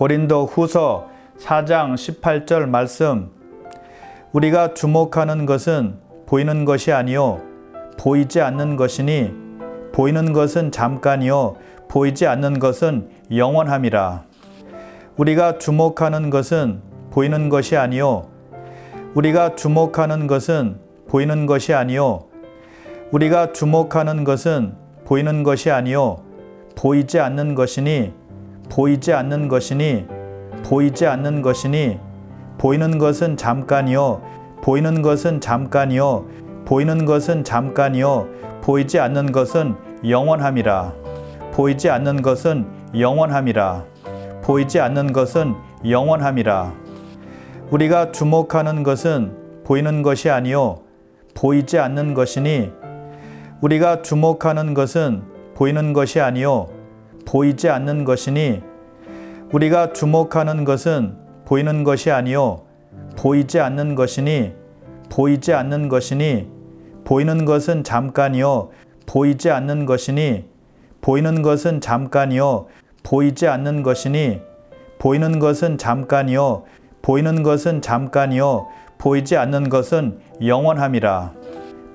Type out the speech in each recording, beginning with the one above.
고린도후서 4장 18절 말씀. 우리가 주목하는 것은 보이는 것이 아니요 보이지 않는 것이니 보이는 것은 잠깐이요 보이지 않는 것은 영원함이라. 우리가 주목하는 것은 보이는 것이 아니요 우리가 주목하는 것은 보이는 것이 아니요 우리가 주목하는 것은 보이는 것이 아니요 보이지 않는 것이니 보이지 않는 것이니 보이지 않는 것이니 보이는 것은 잠깐이요 보이는 것은 잠깐이요 보이는 것은 잠깐이요 보이지 않는 것은 영원함이라. 보이지 않는 것은 영원함이라. 보이지 않는 것은 영원함이라. 우리가 주목하는 것은 보이는 것이 아니요 보이지 않는 것이니 우리가 주목하는 것은 보이는 것이 아니요 보이지 않는 것이니 우리가 주목하는 것은 보이는 것이 아니요 보이지 않는 것이니 보이지 않는 것이니 보이는 것은 잠깐이요 보이지 않는 것이니 보이는 것은 잠깐이요 보이지 않는 것이니 보이는 것은 잠깐이요 보이는 것은 잠깐이요 보이지 않는 것은 영원함이라.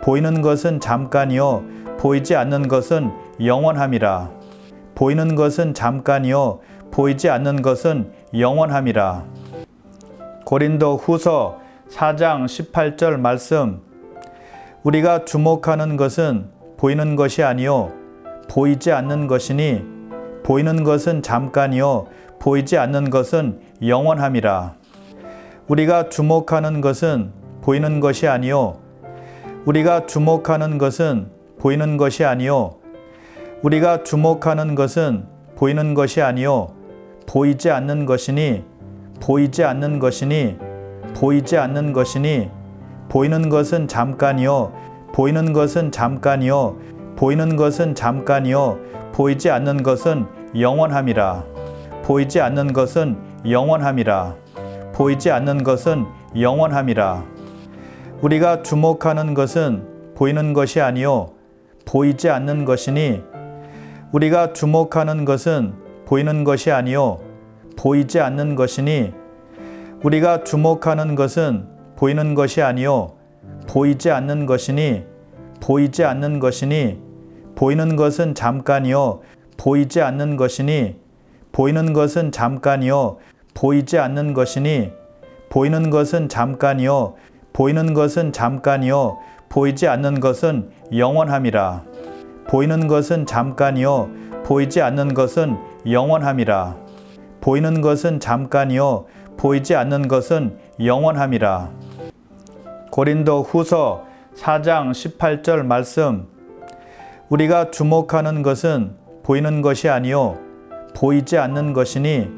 보이는 것은 잠깐이요 보이지 않는 것은 영원함이라. 보이는 것은 잠깐이요 보이지 않는 것은 영원함이라. 고린도후서 4장 18절 말씀. 우리가 주목하는 것은 보이는 것이 아니요 보이지 않는 것이니 보이는 것은 잠깐이요 보이지 않는 것은 영원함이라. 우리가 주목하는 것은 보이는 것이 아니요 우리가 주목하는 것은 보이는 것이 아니요 우리가 주목하는 것은 보이는 것이 아니요 보이지 않는 것이니 보이지 않는 것이니 보이지 않는 것이니 보이는 것은 잠깐이요 보이는 것은 잠깐이요 보이는 것은 잠깐이요 보이지 않는 것은 영원함이라. 보이지 않는 것은 영원함이라. 보이지 않는 것은 영원함이라. 우리가 주목하는 것은 보이는 것이 아니요 보이지 않는 것이니 우리가 주목하는 것은 보이는 것이 아니요 보이지 않는 것이니 우리가 주목하는 것은 보이는 것이 아니요 보이지 않는 것이니 보이지 않는 것이니 보이는 것은 잠깐이요 보이지 않는 것이니 보이는 것은 잠깐이요 보이지 않는 것이니 보이는 것은 잠깐이요 보이는 것은 잠깐이요 보이지 않는 것은 영원함이라. 보이는 것은 잠깐이요 보이지 않는 것은 영원함이라. 보이는 것은 잠깐이요 보이지 않는 것은 영원함이라. 고린도후서 4장 18절 말씀. 우리가 주목하는 것은 보이는 것이 아니요 보이지 않는 것이니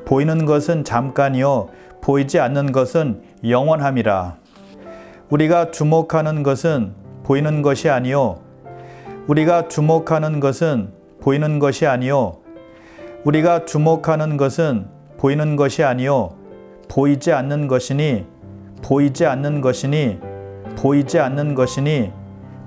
보이는 것은 잠깐이요 보이지 않는 것은 영원함이라. 우리가 주목하는 것은 보이는 것이 아니요 우리가 주목하는 것은 보이는 것이 아니요 우리가 주목하는 것은 보이는 것이 아니요 보이지 않는 것이니 보이지 않는 것이니 보이지 않는 것이니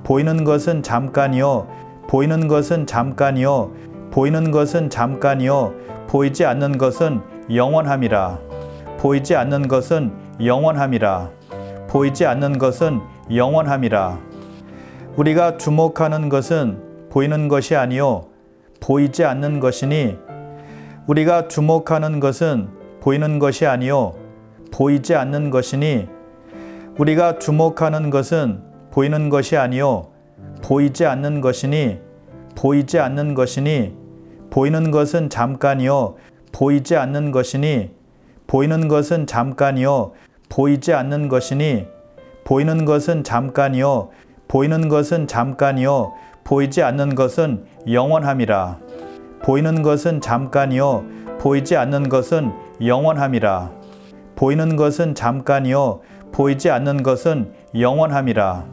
보이는 것은 잠깐이요 보이는 것은 잠깐이요 보이는 것은 잠깐이요 보이지 않는 것은 영원함이라. 보이지 않는 것은 영원함이라. 보이지 않는 것은 영원함이라. 우리가 주목하는 것은 보이는 것이 아니요 보이지 않는 것이니 우리가 주목하는 것은 보이는 것이 아니요 보이지 않는 것이니 우리가 주목하는 것은 보이는 것이 아니요 보이지 않는 것이니 보이지 않는 것이니 보이는 것은 잠깐이요 보이지 않는 것이니 보이는 것은 잠깐이요 보이지 않는 것이니 보이는 것은 잠깐이요 보이는 것은 잠깐이요 보이지 않는 것은 영원함이라. 보이는 것은 잠깐이요 보이지 않는 것은 영원함이라. 보이는 것은 잠깐이요 보이지 않는 것은 영원함이라.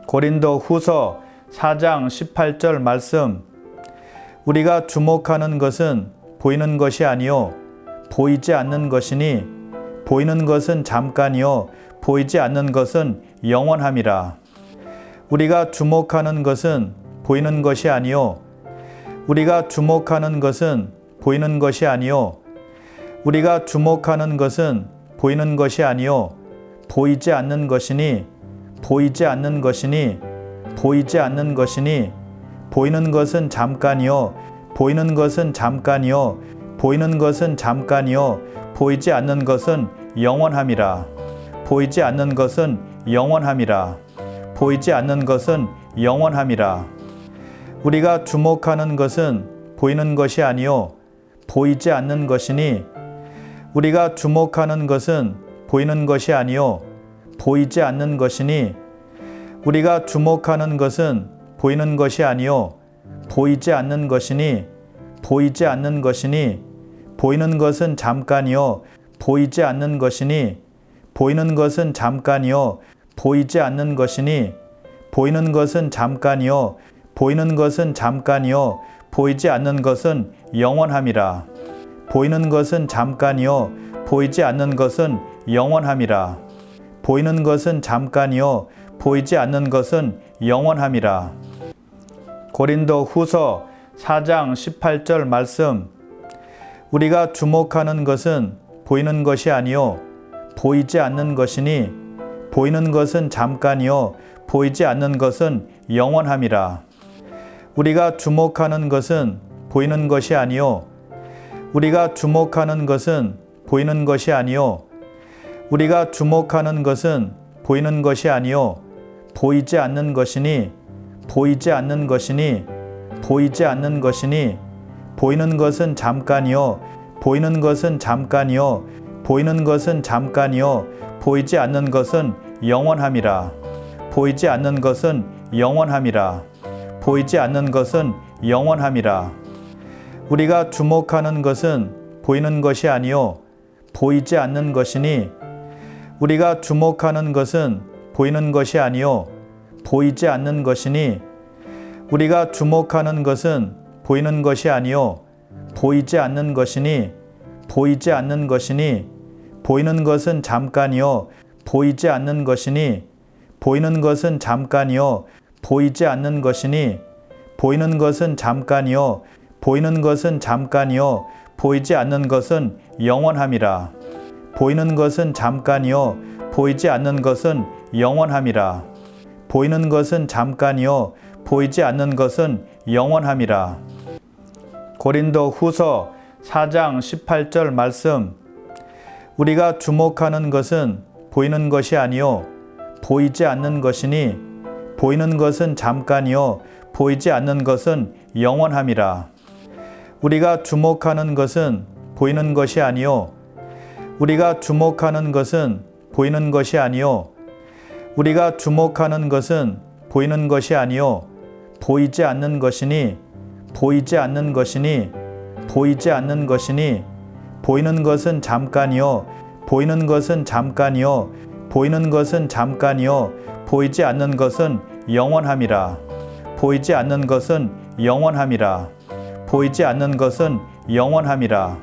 고린도후서 4장 18절 말씀. 우리가 주목하는 것은 보이는 것이 아니요 보이지 않는 것이니 보이는 것은 잠깐이요 보이지 않는 것은 영원함이라. 우리가 주목하는 것은 보이는 것이 아니요 우리가 주목하는 것은 보이는 것이 아니요 우리가 주목하는 것은 보이는 것이 아니요 보이지 않는 것이니 보이지 않는 것이니 보이지 않는 것이니 보이는 것은 잠깐이요 보이는 것은 잠깐이요 보이는 것은 잠깐이요 보이지 않는 것은 영원함이라. 보이지 않는 것은 영원함이라. 보이지 않는 것은 영원함이라. 우리가 주목하는 것은 보이는 것이 아니요 보이지 않는 것이니 우리가 주목하는 것은 보이는 것이 아니요 보이지 않는 것이니 우리가 주목하는 것은 보이는 것이 아니요 보이지 않는 것이니 보이지 않는 것이니 보이는 것은 잠깐이요 보이지 않는 것이니 보이는 것은 잠깐이요 보이지 않는 것이니 보이는 것은 잠깐이요 보이는 것은 잠깐이요 보이지 않는 것은 영원함이라. 보이는 것은 잠깐이요 보이지 않는 것은 영원함이라. 보이는 것은 잠깐이요 보이지 않는 것은 영원함이라. 고린도 후서 4장 18절 말씀. 우리가 주목하는 것은 보이는 것이 아니요 보이지 않는 것이니 보이는 것은 잠깐이요 보이지 않는 것은 영원함이라. 우리가 주목하는 것은 보이는 것이 아니요 우리가 주목하는 것은 보이는 것이 아니요 우리가 주목하는 것은 보이는 것이 아니요 보이지 않는 것이니 보이지 않는 것이니 보이지 않는 것이니 보이는 것은 잠깐이요 보이는 것은 잠깐이요 보이는 것은 잠깐이요 보이지 않는 것은 영원함이라. 보이지 않는 것은 영원함이라. 보이지 않는 것은 영원함이라. 우리가 주목하는 것은 보이는 것이 아니요 보이지 않는 것이니 우리가 주목하는 것은 보이는 것이 아니요 보이지 않는 것이니 우리가 주목하는 것은 보이는 것이 아니요 보이지 않는 것이니 보이지 않는 것이니 보이는 것은 잠깐이요 보이지 않는 것이니 보이는 것은 잠깐이요 보이지 않는 것이니 보이는 것은 잠깐이요 보이는 것은 잠깐이요 보이지 않는 것은 영원함이라. 보이는 것은 잠깐이요 보이지 않는 것은 영원함이라. 보이는 것은 잠깐이요 보이지 않는 것은 영원함이라. 고린도 후서 4장 18절 말씀. 우리가 주목하는 것은 보이는 것이 아니요 보이지 않는 것이니 보이는 것은 잠깐이요 보이지 않는 것은 영원함이라. 우리가 주목하는 것은 보이는 것이 아니요 우리가 주목하는 것은 보이는 것이 아니요 우리가 주목하는 것은 보이는 것이 아니요 보이지 않는 것이니 보이지 않는 것이니 보이지 않는 것이니 보이는 것은 잠깐이요 보이는 것은 잠깐이요 보이는 것은 잠깐이요 보이지 않는 것은 영원함이라. 보이지 않는 것은 영원함이라. 보이지 않는 것은 영원함이라.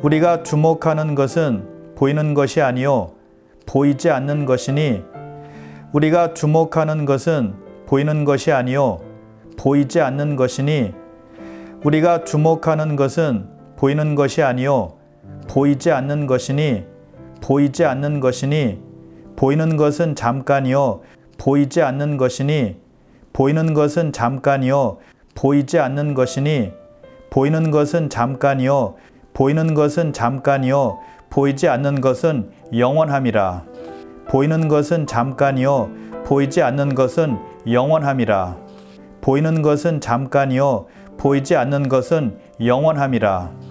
우리가 주목하는 것은 보이는 것이 아니요 보이지 않는 것이니 우리가 주목하는 것은 보이는 것이 아니요 보이지 않는 것이니 우리가 주목하는 것은 보이는 것이 아니요 보이지 않는 것이니 보이지 않는 것이니 보이는 것은 잠깐이요 보이지 않는 것이니 보이는 것은 잠깐이요 보이지 않는 것이니 보이는 것은 잠깐이요 보이는 것은 잠깐이요 보이지 않는 것은 영원함이라. 보이는 것은 잠깐이요 보이지 않는 것은 영원함이라. 보이는 것은 잠깐이요 보이지 않는 것은 영원함이라.